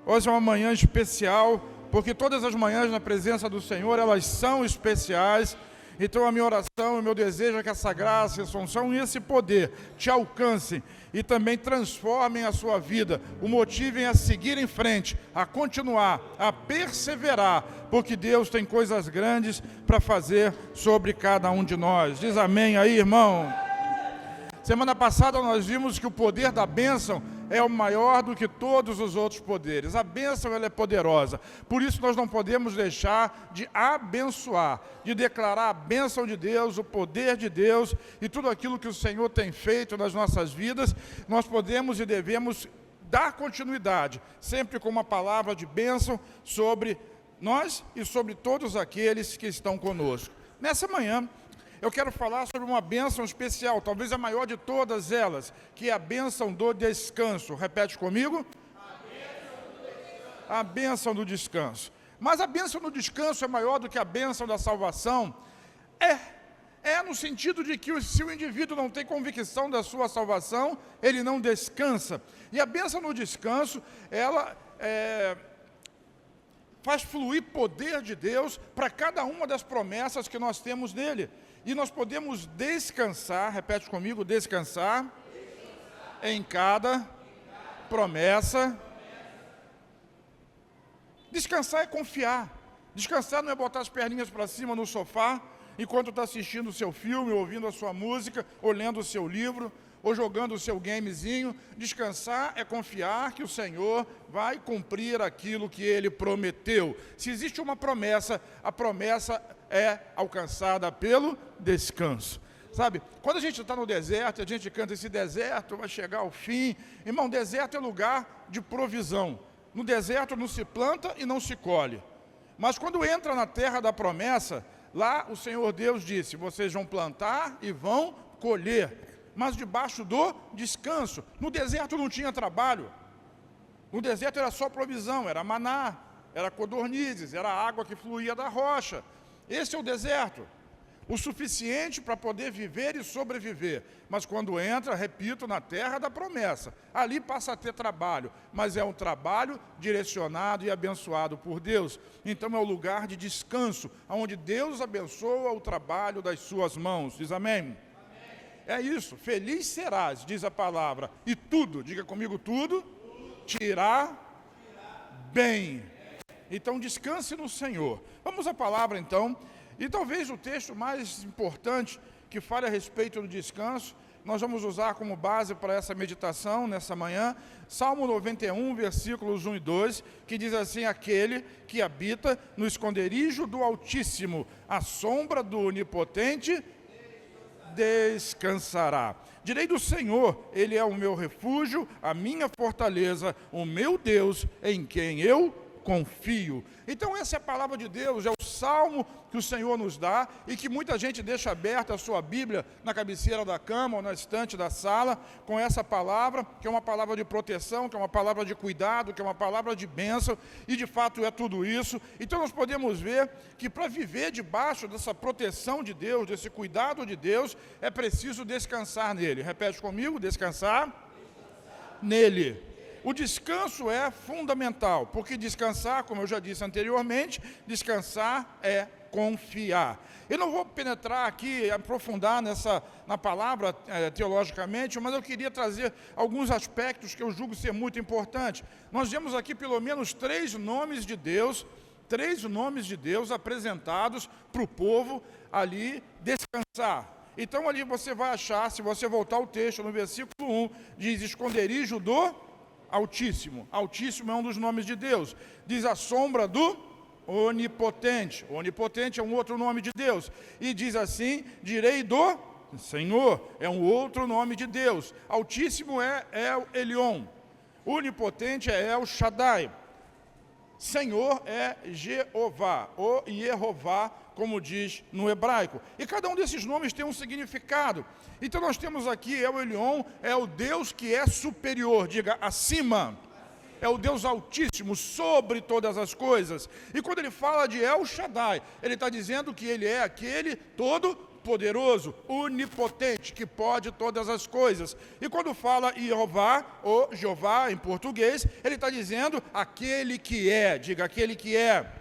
Hoje é uma manhã especial, porque todas as manhãs na presença do Senhor, elas são especiais. Então a minha oração, o meu desejo é que essa graça, essa unção e esse poder te alcancem e também transformem a sua vida, o motivem a seguir em frente, a continuar, a perseverar, porque Deus tem coisas grandes para fazer sobre cada um de nós. Diz amém aí, irmão. Semana passada nós vimos que o poder da bênção é o maior do que todos os outros poderes. A bênção, ela é poderosa. Por isso nós não podemos deixar de abençoar, de declarar a bênção de Deus, o poder de Deus e tudo aquilo que o Senhor tem feito nas nossas vidas. Nós podemos e devemos dar continuidade, sempre com uma palavra de bênção sobre nós e sobre todos aqueles que estão conosco. Nessa manhã, eu quero falar sobre uma bênção especial, talvez a maior de todas elas, que é a bênção do descanso. Repete comigo. A bênção do descanso. Mas a bênção do descanso é maior do que a bênção da salvação? É no sentido de que se o indivíduo não tem convicção da sua salvação, ele não descansa. E a bênção do descanso, ela faz fluir poder de Deus para cada uma das promessas que nós temos nele. E nós podemos descansar, repete comigo, descansar em cada promessa. Descansar é confiar. Descansar não é botar as perninhas para cima no sofá, enquanto está assistindo o seu filme, ouvindo a sua música, ou lendo o seu livro, ou jogando o seu gamezinho. Descansar é confiar que o Senhor vai cumprir aquilo que Ele prometeu. Se existe uma promessa, a promessa é alcançada pelo descanso. Sabe, quando a gente está no deserto, a gente canta esse deserto, vai chegar ao fim. Irmão, deserto é lugar de provisão. No deserto não se planta e não se colhe. Mas quando entra na terra da promessa, lá o Senhor Deus disse, vocês vão plantar e vão colher, mas debaixo do descanso. No deserto não tinha trabalho. No deserto era só provisão, era maná, era codornizes, era água que fluía da rocha. Esse é o deserto, o suficiente para poder viver e sobreviver. Mas quando entra, repito, na terra da promessa, ali passa a ter trabalho, mas é um trabalho direcionado e abençoado por Deus. Então é o lugar de descanso, onde Deus abençoa o trabalho das suas mãos. Diz amém? É isso, feliz serás, diz a palavra, e tudo, diga comigo, tudo te irá bem. Então descanse no Senhor. Vamos à palavra então, e talvez o texto mais importante que fale a respeito do descanso, nós vamos usar como base para essa meditação nessa manhã, Salmo 91, versículos 1 e 2, que diz assim, aquele que habita no esconderijo do Altíssimo, à sombra do Onipotente, descansará. Direi do Senhor, Ele é o meu refúgio, a minha fortaleza, o meu Deus em quem eu confio. Então essa é a palavra de Deus, é o salmo que o Senhor nos dá e que muita gente deixa aberta a sua Bíblia na cabeceira da cama ou na estante da sala com essa palavra, que é uma palavra de proteção, que é uma palavra de cuidado, que é uma palavra de bênção, e de fato é tudo isso. Então nós podemos ver que para viver debaixo dessa proteção de Deus, desse cuidado de Deus, é preciso descansar nele. Repete comigo, descansar nele. O descanso é fundamental, porque descansar, como eu já disse anteriormente, descansar é confiar. Eu não vou penetrar aqui, aprofundar na palavra teologicamente, mas eu queria trazer alguns aspectos que eu julgo ser muito importantes. Nós vemos aqui pelo menos três nomes de Deus apresentados para o povo ali descansar. Então ali você vai achar, se você voltar ao texto, no versículo 1, diz esconderijo do Altíssimo. Altíssimo é um dos nomes de Deus. Diz a sombra do Onipotente. Onipotente é um outro nome de Deus. E diz assim, direi do Senhor, é um outro nome de Deus. Altíssimo é El Elyon. Onipotente é El Shaddai. Senhor é Jeová, ou Yehová, como diz no hebraico. E cada um desses nomes tem um significado. Então nós temos aqui El Elyon, é o Deus que é superior, diga acima. É o Deus Altíssimo, sobre todas as coisas. E quando ele fala de El Shaddai, ele está dizendo que ele é aquele todo Todo-Poderoso, onipotente, que pode todas as coisas. E quando fala Jeová, ou Jeová em português, ele está dizendo aquele que é, diga aquele que é.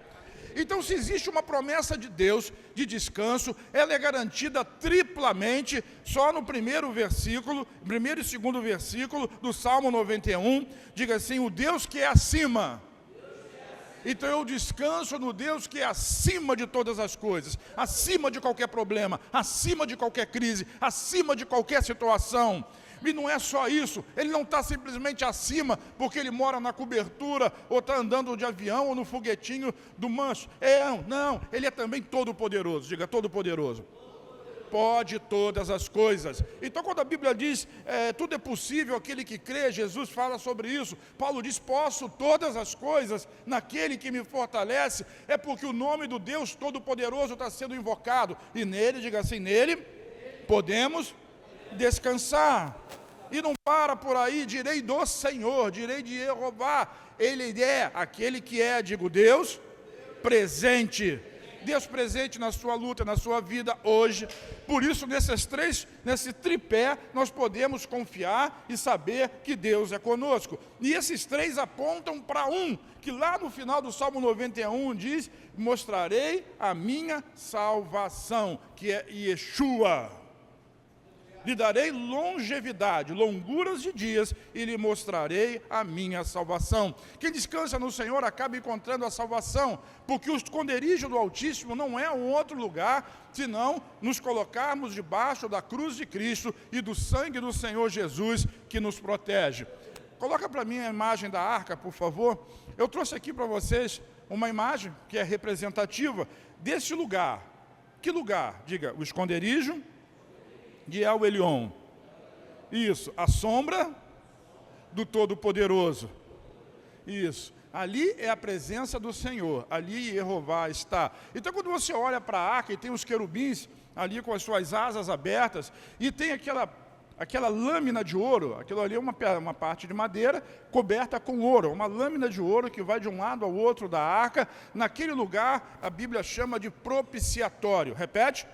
Então, se existe uma promessa de Deus de descanso, ela é garantida triplamente só no primeiro e segundo versículo do Salmo 91, diga assim, o Deus que é acima. Então eu descanso no Deus que é acima de todas as coisas, acima de qualquer problema, acima de qualquer crise, acima de qualquer situação. E não é só isso, ele não está simplesmente acima porque ele mora na cobertura, ou está andando de avião, ou no foguetinho do manso. Não, ele é também todo-poderoso, diga todo-poderoso. Pode todas as coisas. Então quando a Bíblia diz, tudo é possível aquele que crê, Jesus fala sobre isso. Paulo diz, posso todas as coisas naquele que me fortalece, é porque o nome do Deus Todo-Poderoso está sendo invocado, e nele, diga assim, nele podemos descansar. E não para por aí, direi do Senhor, direi de Jeová, ele é aquele que é, digo Deus, presente. Deus presente na sua luta, na sua vida hoje. Por isso, nesse tripé, nós podemos confiar e saber que Deus é conosco. E esses três apontam para um, que lá no final do Salmo 91 diz, mostrarei a minha salvação, que é Yeshua. Lhe darei longevidade, longuras de dias, e lhe mostrarei a minha salvação. Quem descansa no Senhor acaba encontrando a salvação, porque o esconderijo do Altíssimo não é um outro lugar, senão nos colocarmos debaixo da cruz de Cristo e do sangue do Senhor Jesus, que nos protege. Coloca para mim a imagem da arca, por favor. Eu trouxe aqui para vocês uma imagem que é representativa desse lugar. Que lugar? Diga, o esconderijo de El Elyon. Isso, a sombra do Todo-Poderoso. Isso, ali é a presença do Senhor, ali Jeová está. Então quando você olha para a arca e tem os querubins ali com as suas asas abertas, e tem aquela lâmina de ouro, aquilo ali é uma parte de madeira coberta com ouro, uma lâmina de ouro que vai de um lado ao outro da arca. Naquele lugar a Bíblia chama de propiciatório. Repete.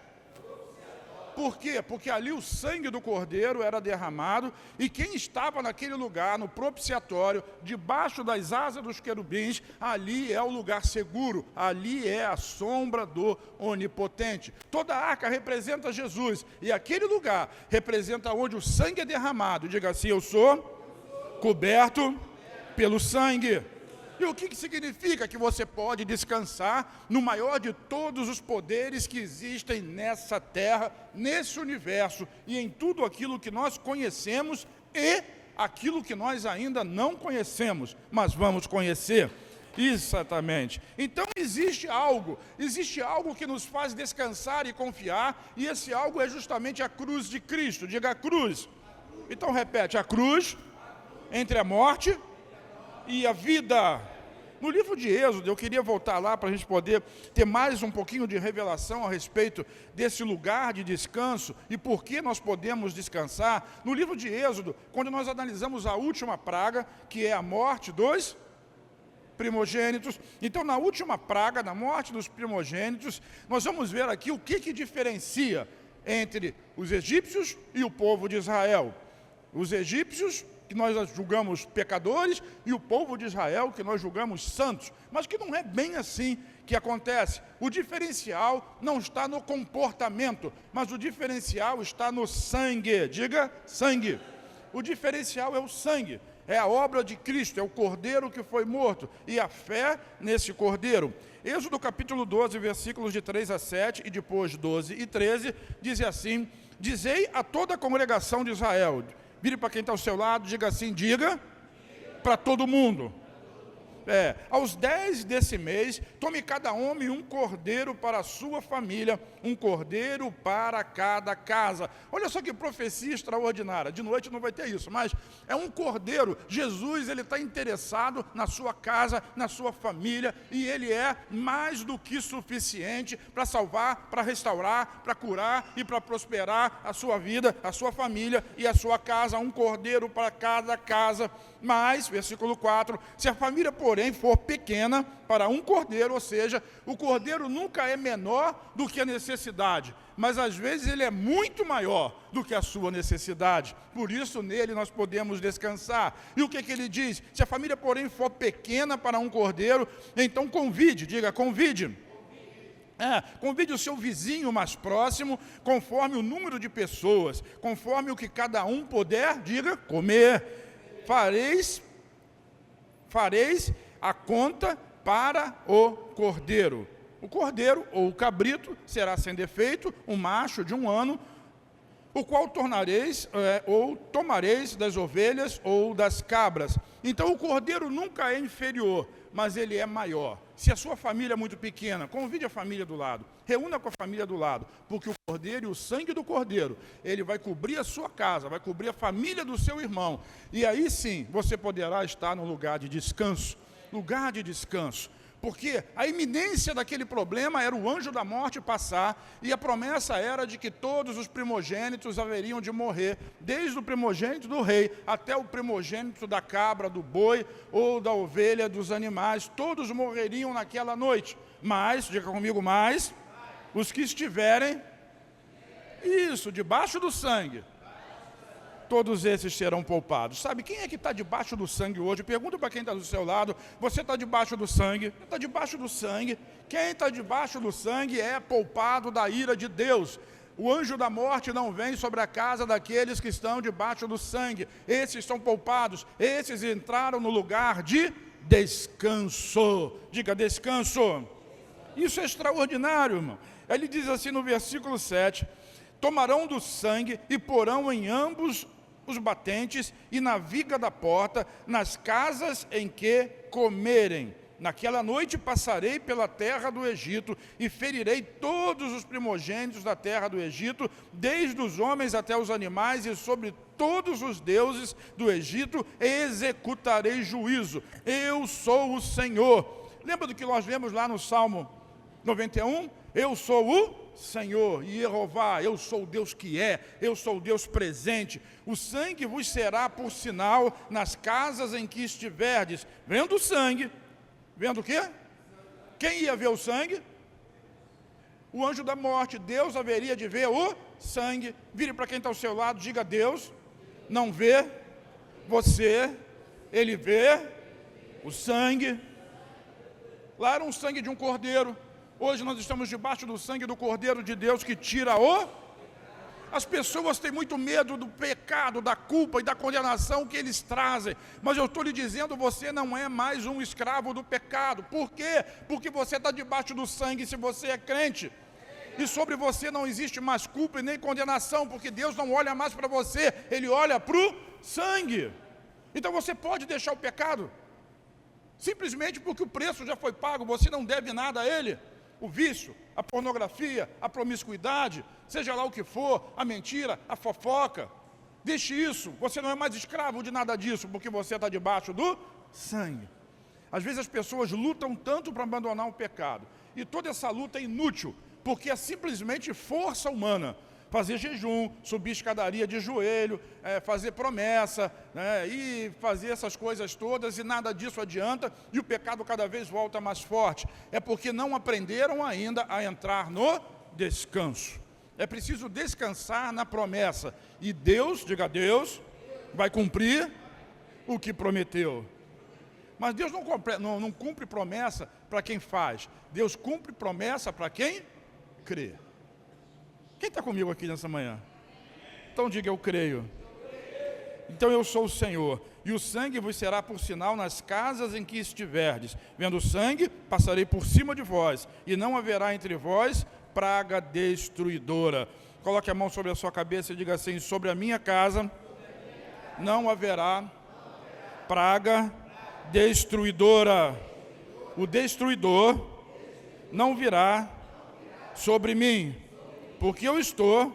Por quê? Porque ali o sangue do cordeiro era derramado, e quem estava naquele lugar, no propiciatório, debaixo das asas dos querubins, ali é o lugar seguro, ali é a sombra do onipotente. Toda a arca representa Jesus, e aquele lugar representa onde o sangue é derramado. Diga assim, eu sou coberto pelo sangue. E o que significa? Que você pode descansar no maior de todos os poderes que existem nessa terra, nesse universo, e em tudo aquilo que nós conhecemos e aquilo que nós ainda não conhecemos, mas vamos conhecer. Exatamente. Então existe algo que nos faz descansar e confiar, e esse algo é justamente a cruz de Cristo. Diga a cruz. Então repete, a cruz entre a morte e a vida. No livro de Êxodo, eu queria voltar lá para a gente poder ter mais um pouquinho de revelação a respeito desse lugar de descanso e por que nós podemos descansar. No livro de Êxodo, quando nós analisamos a última praga, que é a morte dos primogênitos. Então, na última praga, na morte dos primogênitos, nós vamos ver aqui o que diferencia entre os egípcios e o povo de Israel. Os egípcios, que nós julgamos pecadores, e o povo de Israel, que nós julgamos santos, mas que não é bem assim que acontece. O diferencial não está no comportamento, mas o diferencial está no sangue. Diga, sangue. O diferencial é o sangue, é a obra de Cristo, é o cordeiro que foi morto, e a fé nesse cordeiro. Êxodo capítulo 12, versículos de 3 a 7, e depois 12 e 13, diz assim, dizei a toda a congregação de Israel. Vire para quem está ao seu lado, diga assim, diga para todo mundo. Aos 10 desse mês, tome cada homem um cordeiro para a sua família, um cordeiro para cada casa. Olha só que profecia extraordinária. De noite não vai ter isso, mas é um cordeiro. Jesus, ele está interessado na sua casa, na sua família, e ele é mais do que suficiente para salvar, para restaurar, para curar e para prosperar a sua vida, a sua família e a sua casa. Um cordeiro para cada casa. Mas, versículo 4, se a família, porém, porém, for pequena para um cordeiro, ou seja, o cordeiro nunca é menor do que a necessidade, mas às vezes ele é muito maior do que a sua necessidade. Por isso, nele nós podemos descansar. E o que ele diz? Se a família, porém, for pequena para um cordeiro, então convide, diga, convide. Convide o seu vizinho mais próximo, conforme o número de pessoas, conforme o que cada um puder, diga, comer. Fareis a conta para o cordeiro. O cordeiro ou o cabrito será sem defeito, um macho de 1 ano, o qual tornareis ou tomareis das ovelhas ou das cabras. Então o cordeiro nunca é inferior, mas ele é maior. Se a sua família é muito pequena, convide a família do lado, reúna com a família do lado, porque o cordeiro e o sangue do cordeiro, ele vai cobrir a sua casa, vai cobrir a família do seu irmão, e aí sim, você poderá estar num lugar de descanso, porque a iminência daquele problema era o anjo da morte passar, e a promessa era de que todos os primogênitos haveriam de morrer, desde o primogênito do rei até o primogênito da cabra, do boi ou da ovelha, dos animais, todos morreriam naquela noite. Mas, diga comigo, mas, os que estiverem, debaixo do sangue, todos esses serão poupados. Sabe, quem é que está debaixo do sangue hoje? Pergunta para quem está do seu lado, você está debaixo do sangue? Está debaixo do sangue. Quem está debaixo do sangue é poupado da ira de Deus. O anjo da morte não vem sobre a casa daqueles que estão debaixo do sangue. Esses são poupados, esses entraram no lugar de descanso. Diga, descanso. Isso é extraordinário, irmão. Ele diz assim no versículo 7, tomarão do sangue e porão em ambos os batentes e na viga da porta, nas casas em que comerem. Naquela noite passarei pela terra do Egito e ferirei todos os primogênitos da terra do Egito, desde os homens até os animais, e sobre todos os deuses do Egito executarei juízo. Eu sou o Senhor. Lembra do que nós vemos lá no Salmo 91? Eu sou o Senhor, Jeová, eu sou o Deus que é, eu sou o Deus presente. O sangue vos será por sinal nas casas em que estiverdes. Vendo o sangue, vendo o quê? Quem ia ver o sangue? O anjo da morte. Deus haveria de ver o sangue. Vire para quem está ao seu lado, diga: Deus não vê você, Ele vê o sangue. Lá era um sangue de um cordeiro. Hoje nós estamos debaixo do sangue do Cordeiro de Deus que tira o... As pessoas têm muito medo do pecado, da culpa e da condenação que eles trazem. Mas eu estou lhe dizendo, você não é mais um escravo do pecado. Por quê? Porque você está debaixo do sangue se você é crente. E sobre você não existe mais culpa e nem condenação, porque Deus não olha mais para você, Ele olha para o sangue. Então você pode deixar o pecado, simplesmente porque o preço já foi pago, você não deve nada a Ele. O vício, a pornografia, a promiscuidade, seja lá o que for, a mentira, a fofoca, deixe isso, você não é mais escravo de nada disso, porque você está debaixo do sangue. Às vezes as pessoas lutam tanto para abandonar o pecado, e toda essa luta é inútil, porque é simplesmente força humana. Fazer jejum, subir escadaria de joelho, fazer promessa, e fazer essas coisas todas, e nada disso adianta, e o pecado cada vez volta mais forte. É porque não aprenderam ainda a entrar no descanso. É preciso descansar na promessa, e Deus, diga Deus, vai cumprir o que prometeu. Mas Deus não cumpre promessa para quem faz, Deus cumpre promessa para quem crê. Quem está comigo aqui nessa manhã? Então diga: eu creio. Então eu sou o Senhor, e o sangue vos será por sinal nas casas em que estiverdes. Vendo o sangue, passarei por cima de vós, e não haverá entre vós praga destruidora. Coloque a mão sobre a sua cabeça e diga assim: sobre a minha casa não haverá praga destruidora. O destruidor não virá sobre mim, porque eu estou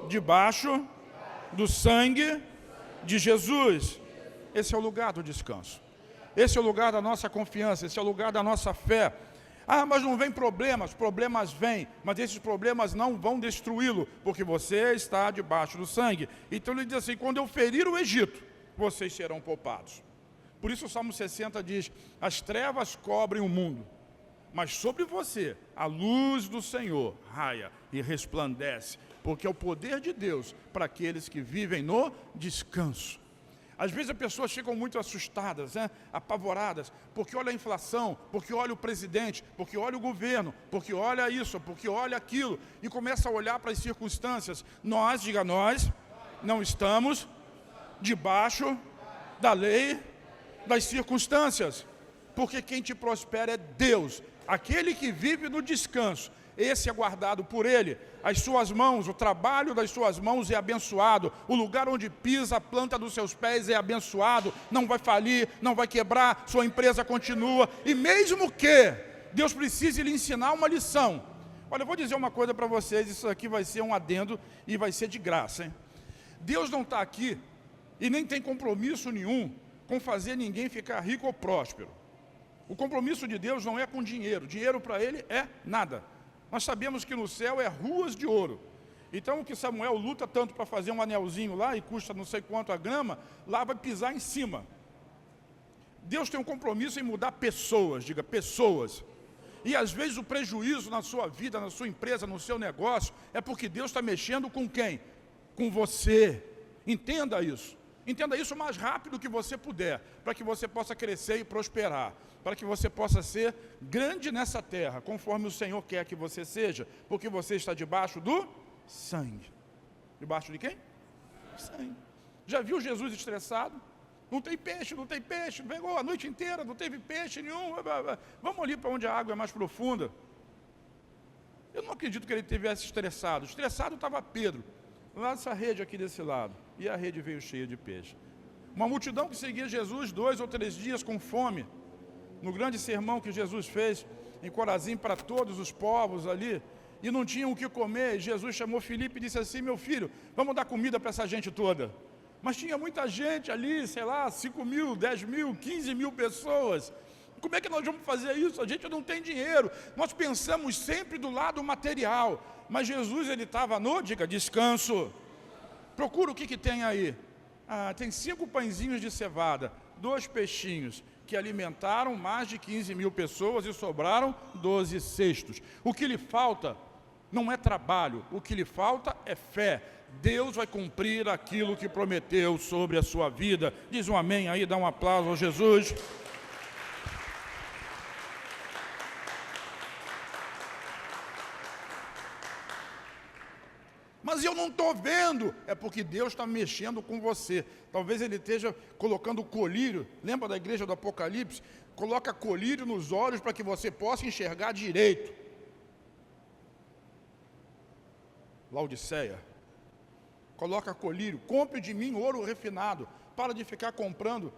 debaixo do sangue de Jesus. Esse é o lugar do descanso. Esse é o lugar da nossa confiança, esse é o lugar da nossa fé. Ah, mas não vem problemas. Problemas vêm, mas esses problemas não vão destruí-lo, porque você está debaixo do sangue. Então ele diz assim: quando eu ferir o Egito, vocês serão poupados. Por isso o Salmo 60 diz: as trevas cobrem o mundo, mas sobre você a luz do Senhor raia e resplandece, porque é o poder de Deus para aqueles que vivem no descanso. Às vezes as pessoas ficam muito assustadas, apavoradas, porque olha a inflação, porque olha o presidente, porque olha o governo, porque olha isso, porque olha aquilo, e começa a olhar para as circunstâncias. Nós, diga nós, não estamos debaixo da lei das circunstâncias, porque quem te prospera é Deus, aquele que vive no descanso. Esse é guardado por Ele, as suas mãos, o trabalho das suas mãos é abençoado, o lugar onde pisa a planta dos seus pés é abençoado, não vai falir, não vai quebrar, sua empresa continua, e mesmo que Deus precise lhe ensinar uma lição. Olha, eu vou dizer uma coisa para vocês, isso aqui vai ser um adendo e vai ser de graça, hein? Deus não está aqui e nem tem compromisso nenhum com fazer ninguém ficar rico ou próspero. O compromisso de Deus não é com dinheiro, dinheiro para Ele é nada. Nós sabemos que no céu é ruas de ouro. Então o que Samuel luta tanto para fazer um anelzinho lá e custa não sei quanto a grama, lá vai pisar em cima. Deus tem um compromisso em mudar pessoas, diga pessoas. E às vezes o prejuízo na sua vida, na sua empresa, no seu negócio, é porque Deus está mexendo com quem? Com você. Entenda isso. Entenda isso o mais rápido que você puder, para que você possa crescer e prosperar, para que você possa ser grande nessa terra, conforme o Senhor quer que você seja, porque você está debaixo do sangue. Debaixo de quem? Sangue. Já viu Jesus estressado? Não tem peixe, não tem peixe, pegou a noite inteira, não teve peixe nenhum, vamos ali para onde a água é mais profunda. Eu não acredito que ele estivesse estressado. Estressado estava Pedro, lá dessa rede aqui desse lado, e a rede veio cheia de peixe. Uma multidão que seguia Jesus 2 ou 3 dias com fome, no grande sermão que Jesus fez em Corazim para todos os povos ali, e não tinham o que comer. Jesus chamou Filipe e disse assim: meu filho, vamos dar comida para essa gente toda. Mas tinha muita gente ali, sei lá, 5 mil, 10 mil, 15 mil pessoas. Como é que nós vamos fazer isso? A gente não tem dinheiro. Nós pensamos sempre do lado material, mas Jesus, ele estava no, diga, descanso. Procura o que tem aí. Tem 5 pãezinhos de cevada, 2 peixinhos, que alimentaram mais de 15 mil pessoas e sobraram 12 cestos. O que lhe falta não é trabalho, o que lhe falta é fé. Deus vai cumprir aquilo que prometeu sobre a sua vida. Diz um amém aí, dá um aplauso a Jesus. Mas eu não estou vendo. É porque Deus está mexendo com você. Talvez Ele esteja colocando colírio. Lembra da igreja do Apocalipse? Coloca colírio nos olhos para que você possa enxergar direito. Laodiceia. Coloca colírio. Compre de mim ouro refinado. Para de ficar comprando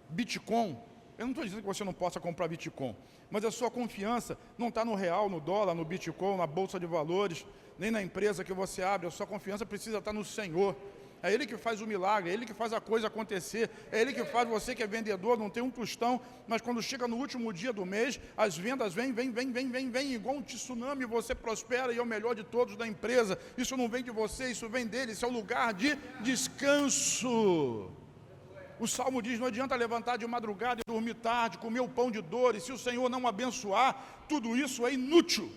Bitcoin. Eu não estou dizendo que você não possa comprar Bitcoin, mas a sua confiança não está no real, no dólar, no Bitcoin, na bolsa de valores, nem na empresa que você abre. A sua confiança precisa estar no Senhor. É Ele que faz o milagre, é Ele que faz a coisa acontecer, é Ele que faz. Você que é vendedor, não tem um tostão, mas quando chega no último dia do mês, as vendas vêm, igual um tsunami, você prospera e é o melhor de todos da empresa. Isso não vem de você, isso vem dele, isso é o lugar de descanso. O Salmo diz: não adianta levantar de madrugada e dormir tarde, comer o pão de dores, se o Senhor não abençoar, tudo isso é inútil.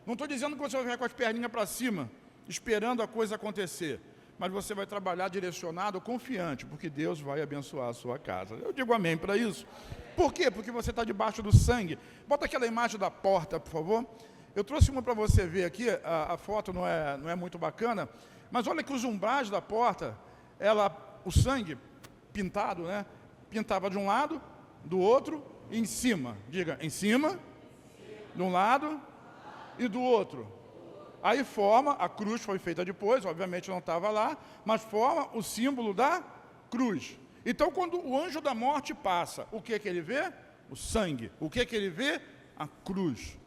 Não estou dizendo que você vai ficar com as perninhas para cima, esperando a coisa acontecer, mas você vai trabalhar direcionado, confiante, porque Deus vai abençoar a sua casa. Eu digo amém para isso. Por quê? Porque você está debaixo do sangue. Bota aquela imagem da porta, por favor. Eu trouxe uma para você ver aqui, a foto não é muito bacana, mas olha que os umbrais da porta, o sangue pintado, pintava de um lado, do outro, e em cima. Diga, em cima, de um lado e do outro. Aí forma, a cruz foi feita depois, obviamente não estava lá, mas forma o símbolo da cruz. Então, quando o anjo da morte passa, o que ele vê? O sangue. O que ele vê? A cruz.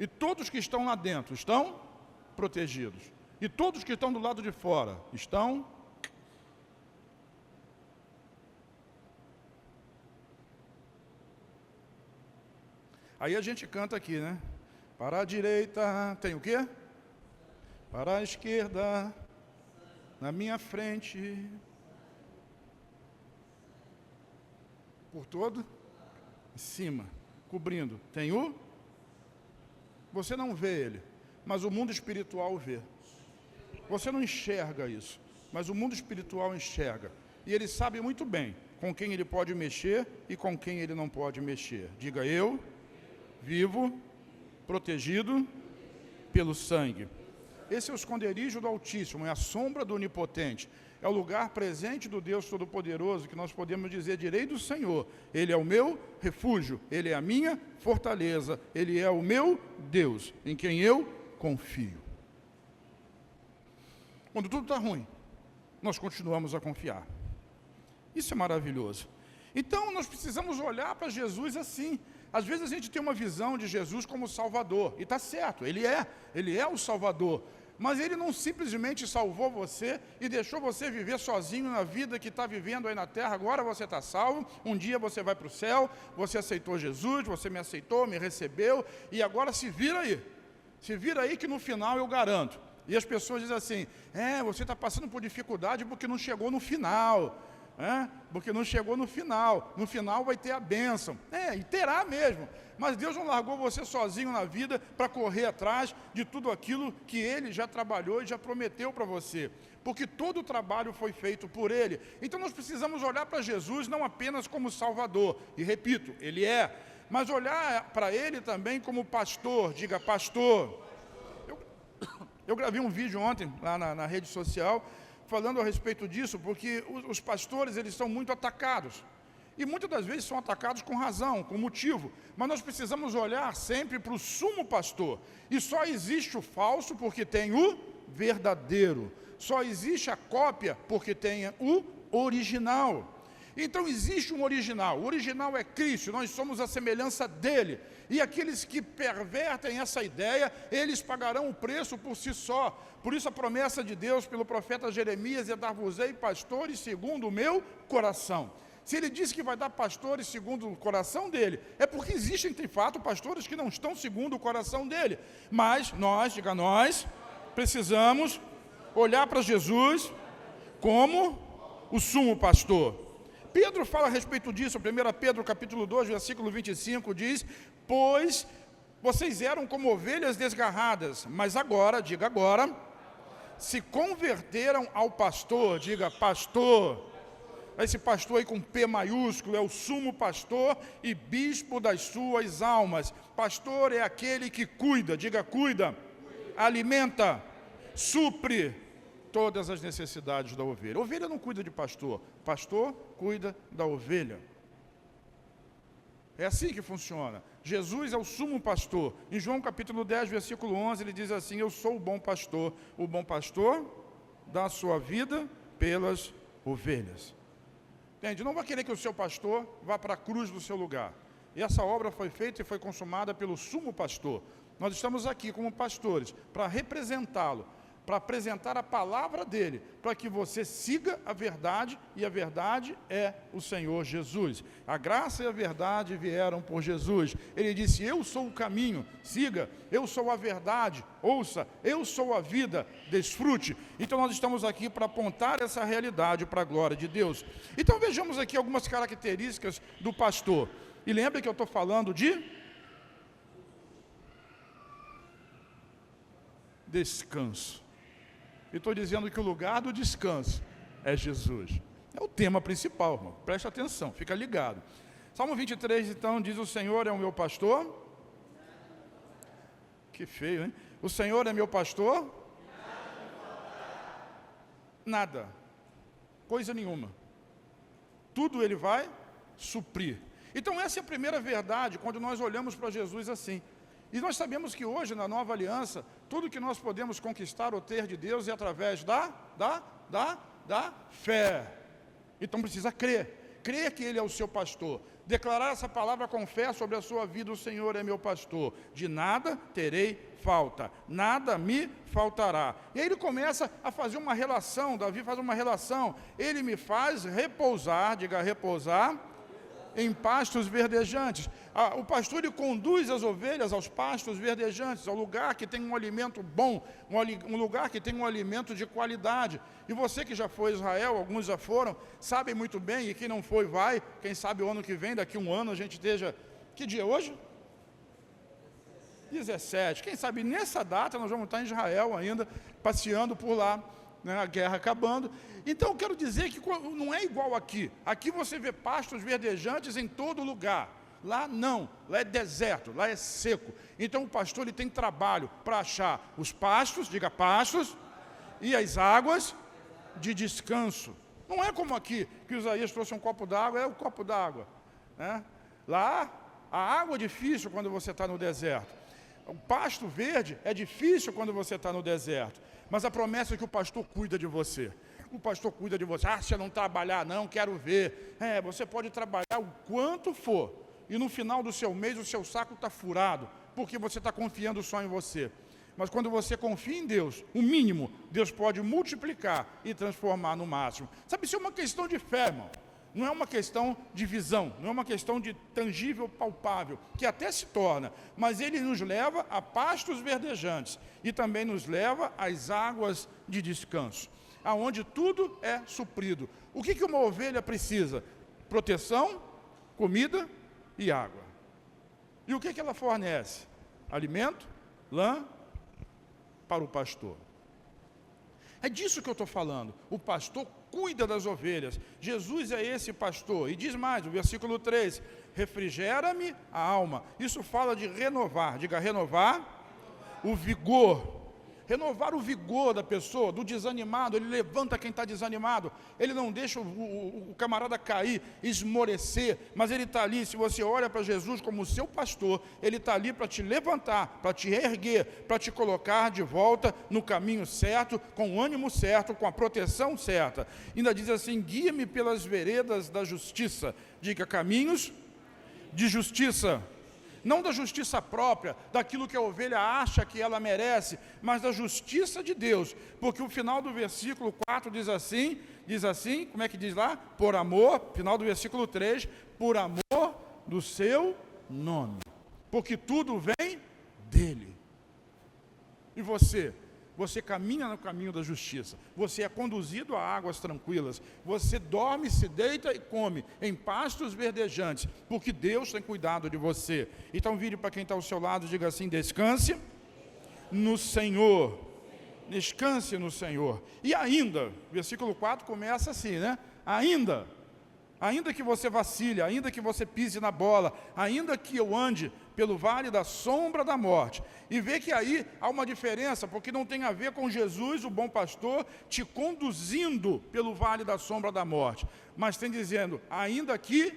E todos que estão lá dentro estão protegidos. E todos que estão do lado de fora estão... Aí a gente canta aqui, Para a direita, tem o quê? Para a esquerda, na minha frente. por todo, em cima, cobrindo. Você não vê ele, mas o mundo espiritual vê. Você não enxerga isso, mas o mundo espiritual enxerga. E ele sabe muito bem com quem ele pode mexer e com quem ele não pode mexer. Diga: eu vivo protegido pelo sangue. Esse é o esconderijo do Altíssimo, é a sombra do Onipotente. É o lugar presente do Deus Todo-Poderoso, que nós podemos dizer: direi do Senhor, Ele é o meu refúgio, Ele é a minha fortaleza, Ele é o meu Deus, em quem eu confio. Quando tudo está ruim, nós continuamos a confiar. Isso é maravilhoso. Então, nós precisamos olhar para Jesus assim. Às vezes a gente tem uma visão de Jesus como Salvador, e está certo, Ele é o Salvador. Mas Ele não simplesmente salvou você e deixou você viver sozinho na vida que está vivendo aí na terra. Agora você está salvo, um dia você vai para o céu, você aceitou Jesus, você me aceitou, me recebeu, e agora se vira aí que no final eu garanto. E as pessoas dizem assim: você está passando por dificuldade porque não chegou no final. Porque não chegou no final vai ter a bênção, e terá mesmo, mas Deus não largou você sozinho na vida para correr atrás de tudo aquilo que Ele já trabalhou e já prometeu para você, porque todo o trabalho foi feito por Ele. Então nós precisamos olhar para Jesus não apenas como Salvador, e repito, Ele é, mas olhar para Ele também como pastor. Diga: pastor. Eu gravei um vídeo ontem lá na rede social, falando a respeito disso, porque os pastores, eles são muito atacados, e muitas das vezes são atacados com razão, com motivo, mas nós precisamos olhar sempre para o sumo pastor, e só existe o falso porque tem o verdadeiro, só existe a cópia porque tem o original. Então existe um original, o original é Cristo, nós somos a semelhança dele, e aqueles que pervertem essa ideia, eles pagarão o preço por si só. Por isso a promessa de Deus pelo profeta Jeremias é: dar-vos-ei pastores segundo o meu coração. Se ele disse que vai dar pastores segundo o coração dele, é porque existem de fato pastores que não estão segundo o coração dele, mas nós precisamos olhar para Jesus como o sumo pastor. Pedro fala a respeito disso, 1 Pedro capítulo 2, versículo 25, diz: pois vocês eram como ovelhas desgarradas, mas agora, diga agora, se converteram ao pastor. Diga: pastor. Esse pastor aí com P maiúsculo é o sumo pastor e bispo das suas almas. Pastor é aquele que cuida, diga cuida, alimenta, supre todas as necessidades da ovelha. A ovelha não cuida de pastor, pastor cuida da ovelha. É assim que funciona. Jesus é o sumo pastor. Em João capítulo 10, versículo 11, ele diz assim: eu sou o bom pastor dá a sua vida pelas ovelhas. Entende? Não vai querer que o seu pastor vá para a cruz do seu lugar. E essa obra foi feita e foi consumada pelo sumo pastor. Nós estamos aqui como pastores para representá-lo, para apresentar a palavra dele, para que você siga a verdade, e a verdade é o Senhor Jesus. A graça e a verdade vieram por Jesus. Ele disse: eu sou o caminho, siga, eu sou a verdade, ouça, eu sou a vida, desfrute. Então nós estamos aqui para apontar essa realidade para a glória de Deus. Então vejamos aqui algumas características do pastor. E lembre que eu estou falando de descanso. E estou dizendo que o lugar do descanso é Jesus. É o tema principal, irmão. Preste atenção, fica ligado. Salmo 23, então, diz: o Senhor é o meu pastor. Que feio, hein? O Senhor é meu pastor. Nada. Coisa nenhuma. Tudo Ele vai suprir. Então essa é a primeira verdade, quando nós olhamos para Jesus assim. E nós sabemos que hoje, na nova aliança, tudo que nós podemos conquistar ou ter de Deus é através da fé. Então precisa crer. Crer que Ele é o seu pastor. Declarar essa palavra com fé sobre a sua vida: o Senhor é meu pastor. De nada terei falta. Nada me faltará. E aí ele começa a fazer uma relação. Davi faz uma relação. Ele me faz repousar, diga repousar, em pastos verdejantes. O pastor ele conduz as ovelhas aos pastos verdejantes, ao lugar que tem um alimento bom, um lugar que tem um alimento de qualidade. E você que já foi a Israel, alguns já foram, sabem muito bem, e quem não foi vai, quem sabe o ano que vem, daqui a um ano a gente esteja... Que dia é hoje? 17. Quem sabe nessa data nós vamos estar em Israel ainda, passeando por lá, né, a guerra acabando. Então eu quero dizer que não é igual aqui. Aqui você vê pastos verdejantes em todo lugar. Lá não, lá é deserto, lá é seco. Então o pastor ele tem trabalho para achar os pastos, diga pastos, e as águas de descanso. Não é como aqui, que Isaías trouxe um copo d'água, é o copo d'água, né? Lá a água é difícil quando você está no deserto. O pasto verde é difícil quando você está no deserto. Mas a promessa é que o pastor cuida de você. O pastor cuida de você. Se eu não trabalhar não, quero ver. Você pode trabalhar o quanto for. E no final do seu mês o seu saco está furado. Porque você está confiando só em você. Mas quando você confia em Deus, o mínimo, Deus pode multiplicar e transformar no máximo. Sabe, isso é uma questão de fé, irmão. Não é uma questão de visão, não é uma questão de tangível, palpável, que até se torna, mas ele nos leva a pastos verdejantes e também nos leva às águas de descanso, aonde tudo é suprido. O que uma ovelha precisa? Proteção, comida e água. E o que ela fornece? Alimento, lã para o pastor. É disso que eu estou falando. O pastor cuida das ovelhas. Jesus é esse pastor. E diz mais, o versículo 3, refrigera-me a alma. Isso fala de renovar. Diga, renovar o vigor. Renovar o vigor da pessoa, do desanimado. Ele levanta quem está desanimado. Ele não deixa o camarada cair, esmorecer. Mas ele está ali, se você olha para Jesus como seu pastor, ele está ali para te levantar, para te erguer, para te colocar de volta no caminho certo, com o ânimo certo, com a proteção certa. Ainda diz assim, guia-me pelas veredas da justiça. Diga, caminhos de justiça. Não da justiça própria, daquilo que a ovelha acha que ela merece, mas da justiça de Deus. Porque o final do versículo 4 diz assim, como é que diz lá? Por amor, final do versículo 3, por amor do seu nome. Porque tudo vem dele. E você caminha no caminho da justiça, você é conduzido a águas tranquilas, você dorme, se deita e come em pastos verdejantes, porque Deus tem cuidado de você. Então vire para quem está ao seu lado e diga assim, descanse no Senhor, descanse no Senhor. E ainda, versículo 4 começa assim, né? Ainda que você vacile, ainda que você pise na bola, ainda que eu ande pelo vale da sombra da morte. E vê que aí há uma diferença, porque não tem a ver com Jesus, o bom pastor, te conduzindo pelo vale da sombra da morte. Mas tem dizendo, ainda que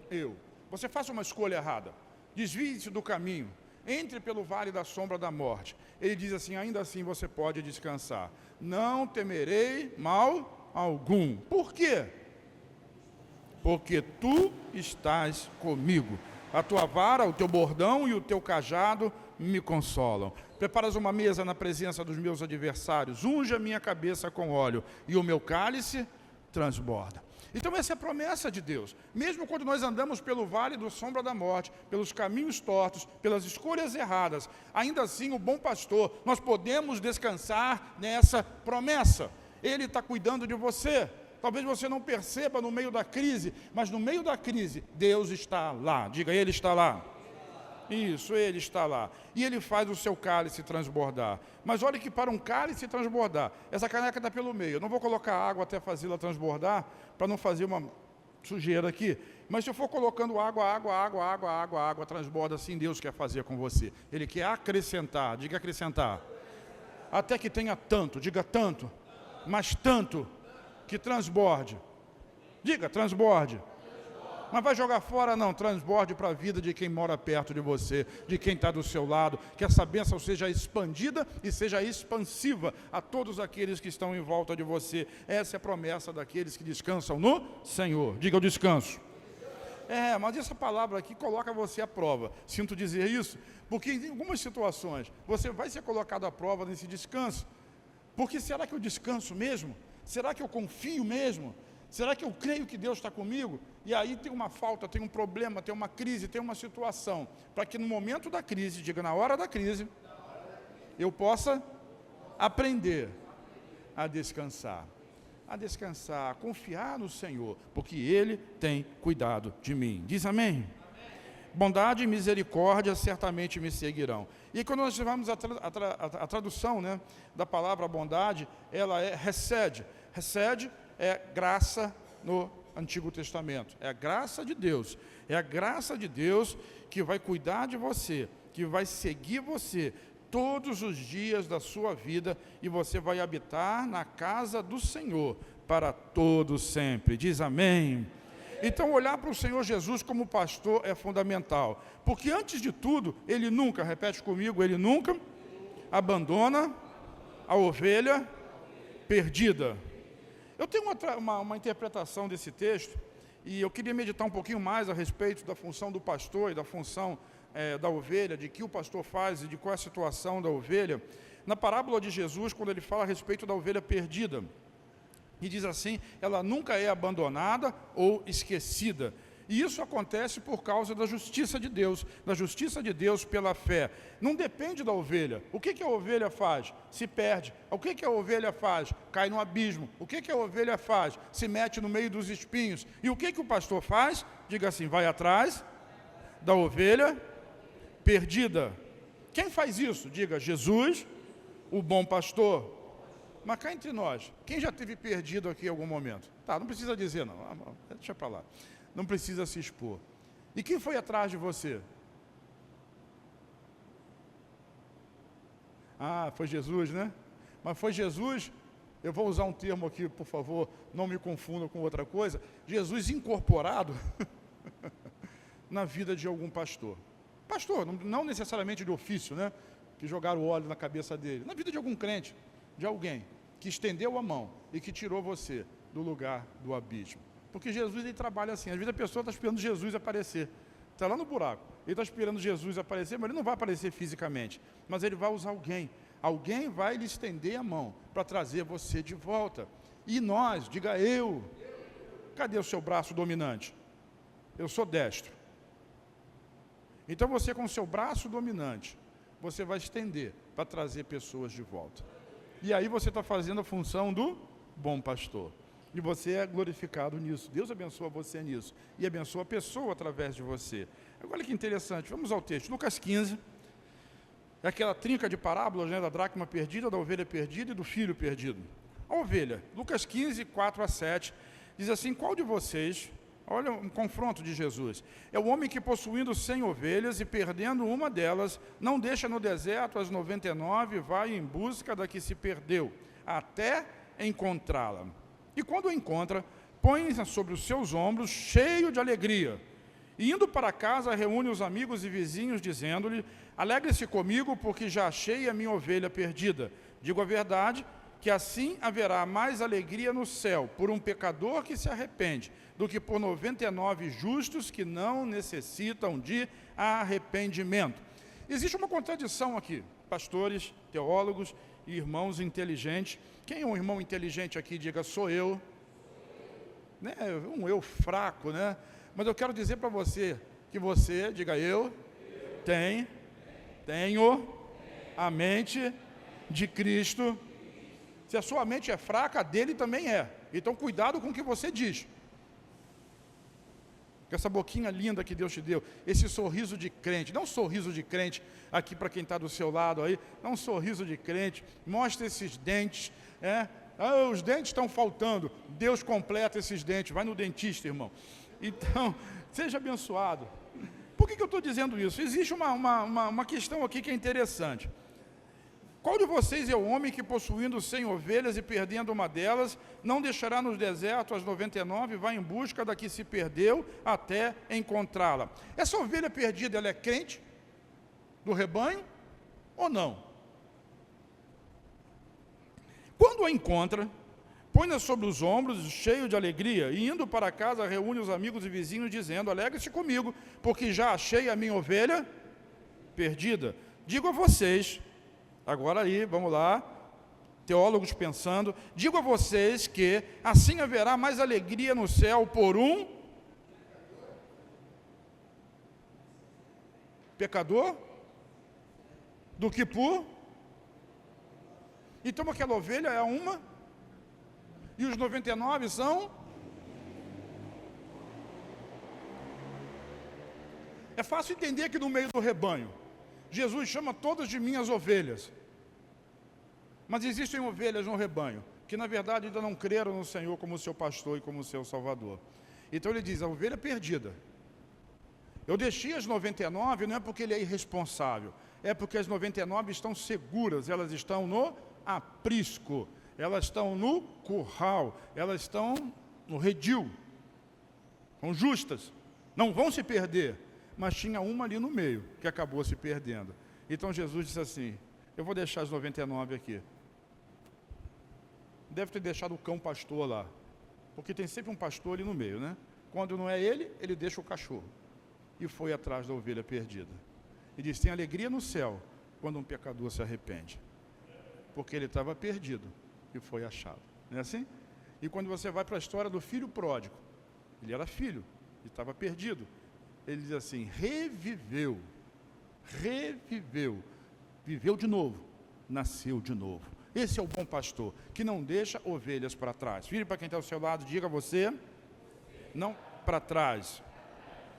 eu. Você faça uma escolha errada, desvie-se do caminho, entre pelo vale da sombra da morte. Ele diz assim, ainda assim você pode descansar. Não temerei mal algum. Por quê? Porque tu estás comigo. A tua vara, o teu bordão e o teu cajado me consolam. Preparas uma mesa na presença dos meus adversários. Unge a minha cabeça com óleo e o meu cálice transborda. Então essa é a promessa de Deus. Mesmo quando nós andamos pelo vale da sombra da morte, pelos caminhos tortos, pelas escolhas erradas, ainda assim o bom pastor, nós podemos descansar nessa promessa. Ele está cuidando de você. Talvez você não perceba no meio da crise, mas no meio da crise, Deus está lá. Diga, Ele está lá. Isso, Ele está lá. E Ele faz o seu cálice transbordar. Mas olha que para um cálice transbordar, essa caneca está pelo meio. Eu não vou colocar água até fazê-la transbordar, para não fazer uma sujeira aqui. Mas se eu for colocando água transborda assim, Deus quer fazer com você. Ele quer acrescentar, diga acrescentar. Até que tenha tanto, diga tanto, mas tanto que transborde. Diga, transborde. Mas vai jogar fora? Não, transborde para a vida de quem mora perto de você, de quem está do seu lado, que essa bênção seja expandida e seja expansiva a todos aqueles que estão em volta de você. Essa é a promessa daqueles que descansam no Senhor. Diga o descanso. Mas essa palavra aqui coloca você à prova. Sinto dizer isso, porque em algumas situações você vai ser colocado à prova nesse descanso. Porque será que eu descanso mesmo? Será que eu confio mesmo? Será que eu creio que Deus está comigo? E aí tem uma falta, tem um problema, tem uma crise, tem uma situação, para que no momento da crise, diga na hora da crise, eu possa aprender a descansar, a confiar no Senhor, porque Ele tem cuidado de mim. Diz amém? Bondade e misericórdia certamente me seguirão. E quando nós tivemos a tradução, né, da palavra bondade, ela é hesed. Hesed é graça no Antigo Testamento. É a graça de Deus. É a graça de Deus que vai cuidar de você, que vai seguir você todos os dias da sua vida, e você vai habitar na casa do Senhor para todo sempre. Diz amém. Então, olhar para o Senhor Jesus como pastor é fundamental, porque antes de tudo, Ele nunca, repete comigo, Ele nunca abandona a ovelha perdida. Eu tenho uma interpretação desse texto, e eu queria meditar um pouquinho mais a respeito da função do pastor e da função da ovelha, de que o pastor faz e de qual é a situação da ovelha. Na parábola de Jesus, quando Ele fala a respeito da ovelha perdida, e diz assim, ela nunca é abandonada ou esquecida. E isso acontece por causa da justiça de Deus pela fé. Não depende da ovelha. O que a ovelha faz? Se perde. O que a ovelha faz? Cai no abismo. O que a ovelha faz? Se mete no meio dos espinhos. E o que o pastor faz? Diga assim, vai atrás da ovelha perdida. Quem faz isso? Diga, Jesus, o bom pastor. Mas cá entre nós, quem já esteve perdido aqui em algum momento? Tá, não precisa dizer não, deixa para lá. Não precisa se expor. E quem foi atrás de você? Ah, foi Jesus, né? Mas foi Jesus, eu vou usar um termo aqui, por favor, não me confunda com outra coisa, Jesus incorporado na vida de algum pastor. Pastor, não necessariamente de ofício, né? Que jogaram óleo na cabeça dele. Na vida de algum crente, de alguém que estendeu a mão e que tirou você do lugar do abismo. Porque Jesus, ele trabalha assim. Às vezes a pessoa está esperando Jesus aparecer. Está lá no buraco. Ele está esperando Jesus aparecer, mas ele não vai aparecer fisicamente. Mas ele vai usar alguém. Alguém vai lhe estender a mão para trazer você de volta. E nós, diga eu. Cadê o seu braço dominante? Eu sou destro. Então você, com o seu braço dominante, você vai estender para trazer pessoas de volta. E aí você está fazendo a função do bom pastor. E você é glorificado nisso. Deus abençoa você nisso. E abençoa a pessoa através de você. Agora que interessante, vamos ao texto. Lucas 15, é aquela trinca de parábolas, né, da dracma perdida, da ovelha perdida e do filho perdido. A ovelha, Lucas 15, 4 a 7, diz assim, qual de vocês, olha um confronto de Jesus, é o homem que possuindo 100 ovelhas e perdendo uma delas, não deixa no deserto as 99 e vai em busca da que se perdeu, até encontrá-la. E quando a encontra, põe-a sobre os seus ombros, cheio de alegria. E indo para casa, reúne os amigos e vizinhos, dizendo-lhe, alegre-se comigo, porque já achei a minha ovelha perdida. Digo a verdade, que assim haverá mais alegria no céu por um pecador que se arrepende, do que por 99 justos que não necessitam de arrependimento. Existe uma contradição aqui, pastores, teólogos e irmãos inteligentes. Quem é um irmão inteligente aqui? Diga, sou eu. Né? Um eu fraco, né? Mas eu quero dizer para você, que você, diga eu, tenho a mente de Cristo. Se a sua mente é fraca, a dele também é. Então cuidado com o que você diz. Com essa boquinha linda que Deus te deu, esse sorriso de crente, não um sorriso de crente aqui para quem está do seu lado aí, não um sorriso de crente, mostra esses dentes, os dentes estão faltando, Deus completa esses dentes, vai no dentista, irmão. Então, seja abençoado. Por que eu estou dizendo isso? Existe uma questão aqui que é interessante. Qual de vocês é o homem que, possuindo 100 ovelhas e perdendo uma delas, não deixará no deserto as 99 e vai em busca da que se perdeu até encontrá-la? Essa ovelha perdida, ela é crente do rebanho ou não? Quando a encontra, põe-na sobre os ombros, cheio de alegria, e indo para casa, reúne os amigos e vizinhos, dizendo, alegre-se comigo, porque já achei a minha ovelha perdida. Digo a vocês, agora aí, vamos lá, teólogos pensando, digo a vocês que assim haverá mais alegria no céu por um pecador do que por... Então aquela ovelha é uma e os 99 são... É fácil entender que no meio do rebanho, Jesus chama todas de minhas ovelhas. Mas existem ovelhas no rebanho, que na verdade ainda não creram no Senhor como seu pastor e como seu salvador. Então ele diz, a ovelha perdida. Eu deixei as 99, não é porque ele é irresponsável, é porque as 99 estão seguras, elas estão no aprisco, elas estão no curral, elas estão no redil, são justas, não vão se perder. Mas tinha uma ali no meio, que acabou se perdendo. Então Jesus disse assim, eu vou deixar as 99 aqui. Deve ter deixado o cão pastor lá, porque tem sempre um pastor ali no meio, né? Quando não é ele, ele deixa o cachorro. E foi atrás da ovelha perdida. E disse, tem alegria no céu, quando um pecador se arrepende. Porque ele estava perdido e foi achado. Não é assim? E quando você vai para a história do filho pródigo, ele era filho e estava perdido. Ele diz assim, reviveu, viveu de novo, nasceu de novo. Esse é o bom pastor, que não deixa ovelhas para trás. Vire para quem está ao seu lado, diga a você, não para trás.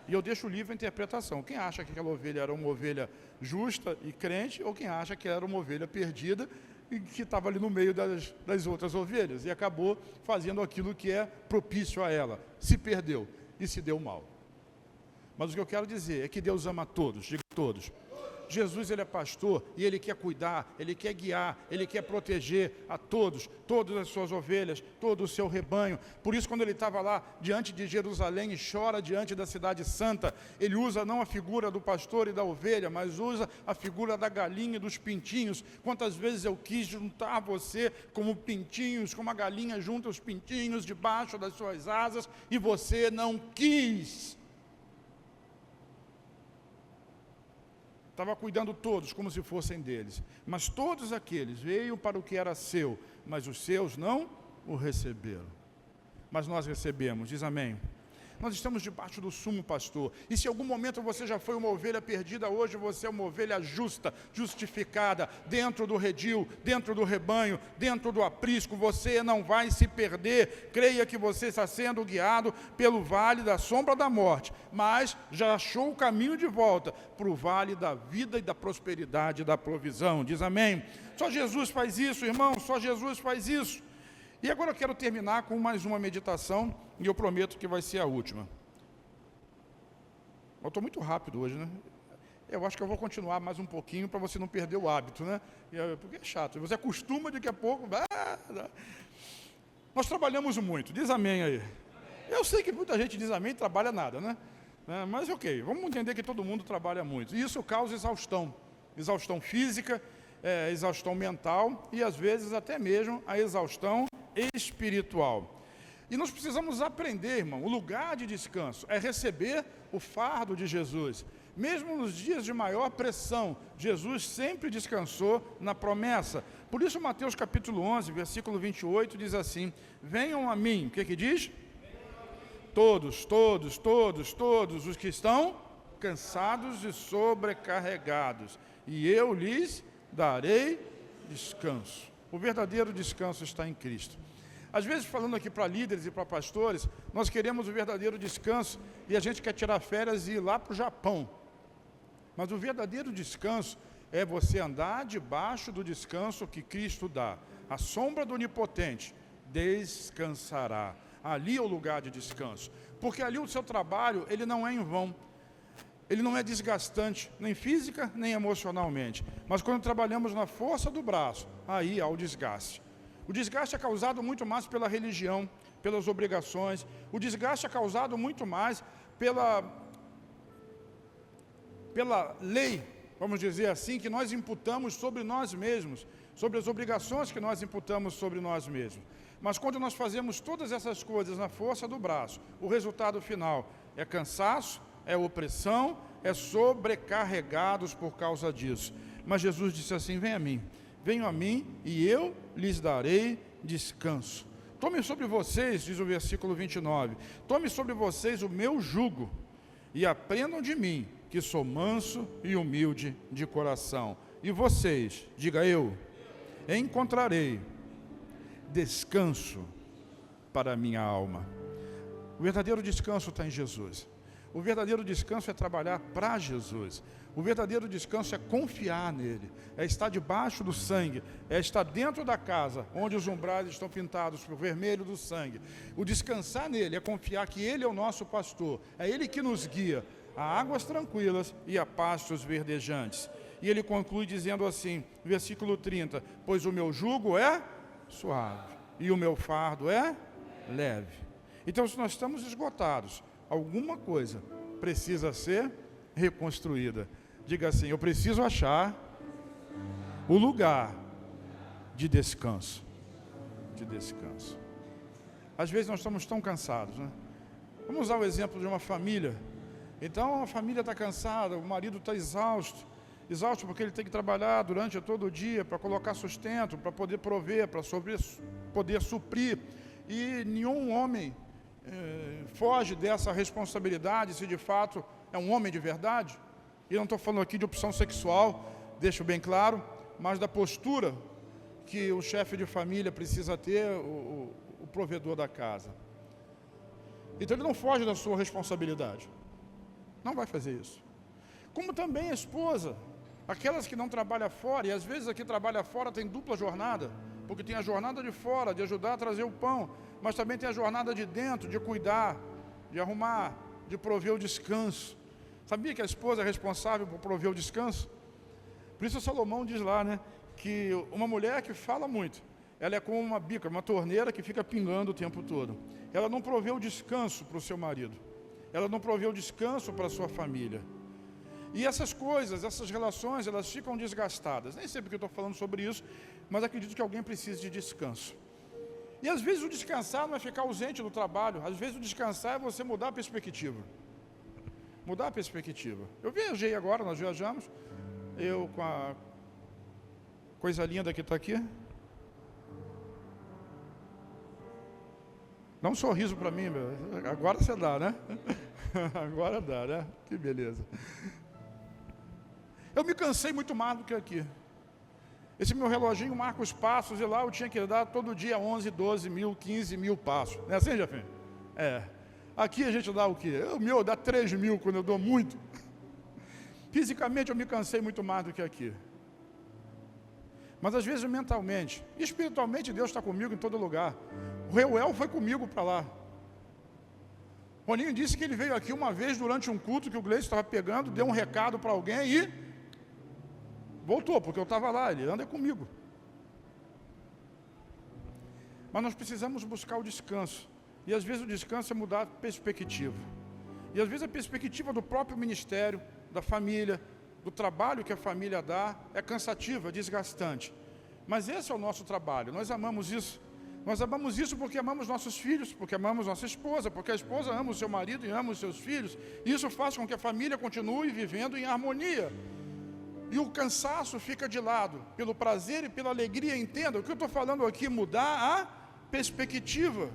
E eu deixo o livre a interpretação. Quem acha que aquela ovelha era uma ovelha justa e crente, ou quem acha que era uma ovelha perdida e que estava ali no meio das outras ovelhas e acabou fazendo aquilo que é propício a ela. Se perdeu e se deu mal. Mas o que eu quero dizer é que Deus ama todos, diga todos. Jesus, ele é pastor e ele quer cuidar, ele quer guiar, ele quer proteger a todos, todas as suas ovelhas, todo o seu rebanho. Por isso, quando ele estava lá diante de Jerusalém e chora diante da cidade santa, ele usa não a figura do pastor e da ovelha, mas usa a figura da galinha e dos pintinhos. Quantas vezes eu quis juntar você como pintinhos, como a galinha junta os pintinhos debaixo das suas asas, e você não quis. Estava cuidando todos como se fossem deles, mas todos aqueles veio para o que era seu, mas os seus não o receberam. Mas nós recebemos, diz amém. Nós estamos debaixo do sumo pastor, e se em algum momento você já foi uma ovelha perdida, hoje você é uma ovelha justa, justificada, dentro do redil, dentro do rebanho, dentro do aprisco, você não vai se perder. Creia que você está sendo guiado pelo vale da sombra da morte, mas já achou o caminho de volta para o vale da vida e da prosperidade e da provisão, diz amém. Só Jesus faz isso, irmão, só Jesus faz isso. E agora eu quero terminar com mais uma meditação, e eu prometo que vai ser a última. Eu estou muito rápido hoje, né? Eu acho que eu vou continuar mais um pouquinho para você não perder o hábito, né? Porque é chato, você acostuma daqui a pouco... Nós trabalhamos muito, diz amém aí. Eu sei que muita gente diz amém e trabalha nada, né? Mas ok, vamos entender que todo mundo trabalha muito. E isso causa exaustão. Exaustão física, exaustão mental e às vezes até mesmo a exaustão espiritual. E nós precisamos aprender, irmão, o lugar de descanso é receber o fardo de Jesus. Mesmo nos dias de maior pressão, Jesus sempre descansou na promessa. Por isso Mateus capítulo 11, versículo 28 diz assim, venham a mim, o que diz? Todos os que estão cansados e sobrecarregados, e eu lhes darei descanso. O verdadeiro descanso está em Cristo. Às vezes, falando aqui para líderes e para pastores, nós queremos o verdadeiro descanso e a gente quer tirar férias e ir lá para o Japão. Mas o verdadeiro descanso é você andar debaixo do descanso que Cristo dá. A sombra do Onipotente descansará. Ali é o lugar de descanso. Porque ali o seu trabalho, ele não é em vão. Ele não é desgastante, nem física, nem emocionalmente. Mas quando trabalhamos na força do braço, aí há o desgaste. O desgaste é causado muito mais pela religião, pelas obrigações. O desgaste é causado muito mais pela lei, vamos dizer assim, que nós imputamos sobre nós mesmos, sobre as obrigações que nós imputamos sobre nós mesmos. Mas quando nós fazemos todas essas coisas na força do braço, o resultado final é cansaço, é opressão, é sobrecarregados por causa disso. Mas Jesus disse assim, vem a mim, venham a mim e eu lhes darei descanso. Tome sobre vocês, diz o versículo 29, tome sobre vocês o meu jugo e aprendam de mim, que sou manso e humilde de coração. E vocês, diga eu, encontrarei descanso para a minha alma. O verdadeiro descanso está em Jesus. O verdadeiro descanso é trabalhar para Jesus. O verdadeiro descanso é confiar nele, é estar debaixo do sangue, é estar dentro da casa, onde os umbrais estão pintados pelo vermelho do sangue. O descansar nele é confiar que ele é o nosso pastor, é ele que nos guia a águas tranquilas e a pastos verdejantes. E ele conclui dizendo assim, versículo 30, pois o meu jugo é suave e o meu fardo é leve. Então, se nós estamos esgotados, alguma coisa precisa ser reconstruída. Diga assim, eu preciso achar o lugar de descanso. De descanso. Às vezes nós estamos tão cansados, né? Vamos usar o exemplo de uma família. Então a família está cansada, o marido está exausto porque ele tem que trabalhar durante todo o dia para colocar sustento, para poder prover, para poder suprir. E nenhum homem foge dessa responsabilidade, se de fato é um homem de verdade. E não estou falando aqui de opção sexual, deixo bem claro, mas da postura que o chefe de família precisa ter, o provedor da casa. Então ele não foge da sua responsabilidade. Não vai fazer isso. Como também a esposa, aquelas que não trabalham fora, e às vezes aqui trabalha fora tem dupla jornada, porque tem a jornada de fora, de ajudar a trazer o pão, mas também tem a jornada de dentro, de cuidar, de arrumar, de prover o descanso. Sabia que a esposa é responsável por prover o descanso? Por isso Salomão diz lá, né, que uma mulher que fala muito, ela é como uma bica, uma torneira que fica pingando o tempo todo. Ela não provê o descanso para o seu marido. Ela não provê o descanso para a sua família. E essas coisas, essas relações, elas ficam desgastadas. Nem sempre que eu estou falando sobre isso, mas acredito que alguém precisa de descanso. E às vezes o descansar não é ficar ausente do trabalho. Às vezes o descansar é você mudar a perspectiva. Mudar a perspectiva. Eu viajei agora, nós viajamos. Eu com a coisa linda que está aqui. Dá um sorriso para mim, meu. Agora você dá, né? Agora dá, né? Que beleza. Eu me cansei muito mais do que aqui. Esse meu reloginho marca os passos e lá eu tinha que dar todo dia 11, 12 mil, 15 mil passos. Não é assim, Jafim? É. Aqui a gente dá o quê? O meu dá 3 mil quando eu dou muito. Fisicamente eu me cansei muito mais do que aqui. Mas às vezes mentalmente, espiritualmente Deus está comigo em todo lugar. O Reuel foi comigo para lá. Roninho disse que ele veio aqui uma vez durante um culto que o Gleice estava pegando, deu um recado para alguém e voltou, porque eu estava lá, ele anda comigo. Mas nós precisamos buscar o descanso. E às vezes o descanso é mudar a perspectiva. E às vezes a perspectiva do próprio ministério, da família, do trabalho que a família dá, é cansativa, é desgastante. Mas esse é o nosso trabalho, nós amamos isso. Nós amamos isso porque amamos nossos filhos, porque amamos nossa esposa, porque a esposa ama o seu marido e ama os seus filhos. E isso faz com que a família continue vivendo em harmonia. E o cansaço fica de lado, pelo prazer e pela alegria. Entenda, o que eu estou falando aqui, mudar a perspectiva.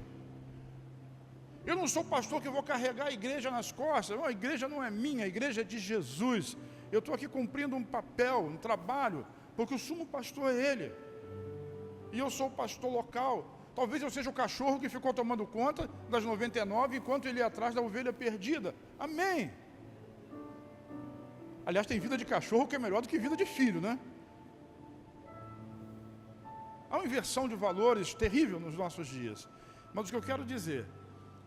Eu não sou pastor que vou carregar a igreja nas costas. Não, a igreja não é minha, a igreja é de Jesus. Eu estou aqui cumprindo um papel, um trabalho, porque o sumo pastor é ele. E eu sou o pastor local. Talvez eu seja o cachorro que ficou tomando conta das 99 enquanto ele ia atrás da ovelha perdida. Amém. Aliás, tem vida de cachorro que é melhor do que vida de filho, né? Há uma inversão de valores terrível nos nossos dias. Mas o que eu quero dizer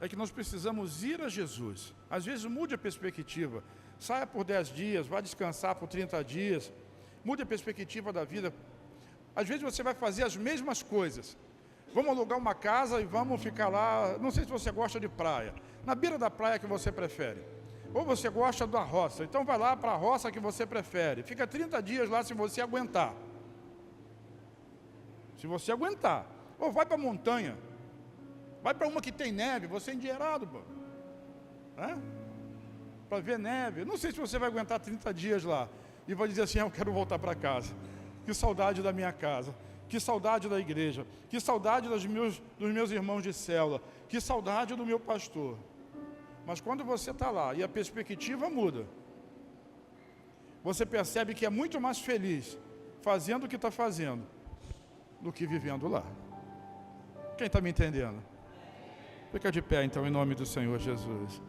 é que nós precisamos ir a Jesus. Às vezes mude a perspectiva. Saia por 10 dias, vá descansar por 30 dias. Mude a perspectiva da vida. Às vezes você vai fazer as mesmas coisas. Vamos alugar uma casa e vamos ficar lá. Não sei se você gosta de praia. Na beira da praia que você prefere. Ou você gosta da roça. Então vai lá para a roça que você prefere. Fica 30 dias lá se você aguentar. Se você aguentar. Ou vai para a montanha. Vai para uma que tem neve. Você é endinheirado, pô. Para ver neve. Não sei se você vai aguentar 30 dias lá. E vai dizer assim, eu quero voltar para casa. Que saudade da minha casa. Que saudade da igreja. Que saudade dos meus irmãos de célula. Que saudade do meu pastor. Mas quando você está lá e a perspectiva muda, você percebe que é muito mais feliz fazendo o que está fazendo do que vivendo lá. Quem está me entendendo? Fica de pé então, em nome do Senhor Jesus.